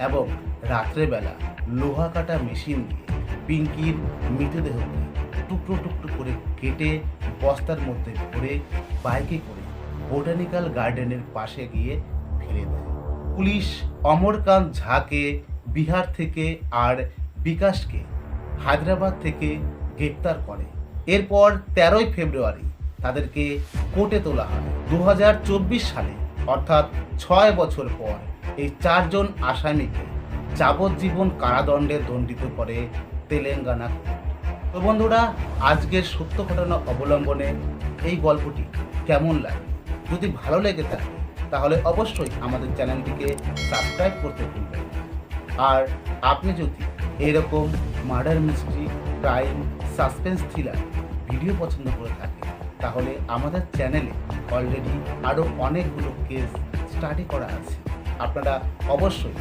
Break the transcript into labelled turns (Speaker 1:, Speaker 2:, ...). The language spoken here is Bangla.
Speaker 1: এবং রাত্রেবেলা লোহা কাটা মেশিন দিয়ে পিঙ্কির মৃতদেহকে টুকরো টুকরো করে কেটে বস্তার মধ্যে ভরে বাইকে করে বোটানিক্যাল গার্ডেনের পাশে গিয়ে ফেলে দেয়। পুলিশ অমরকান্ত ঝাকে বিহার থেকে আর বিকাশকে হায়দ্রাবাদ থেকে গ্রেপ্তার করে। এরপর 13ই ফেব্রুয়ারি তাদেরকে কোর্টে তোলা হয়। 2024 সালে অর্থাৎ 6 বছর পর এই 4 জন আসামিকে যাবজ্জীবন কারাদণ্ডে দণ্ডিত করে তেলেঙ্গানা কোর্ট। তো বন্ধুরা, আজকের সত্য ঘটনা অবলম্বনে এই গল্পটি কেমন লাগে? যদি ভালো লেগে থাকে তাহলে অবশ্যই আমাদের চ্যানেলটিকে সাবস্ক্রাইব করতে ভুলবেন না। আর আপনি যদি এরকম murder mystery, crime, suspense thriller video পছন্দ করে থাকেন তাহলে আমাদের চ্যানেলে অলরেডি আরও অনেকগুলো কেস স্টাডি করা আছে, আপনারা অবশ্যই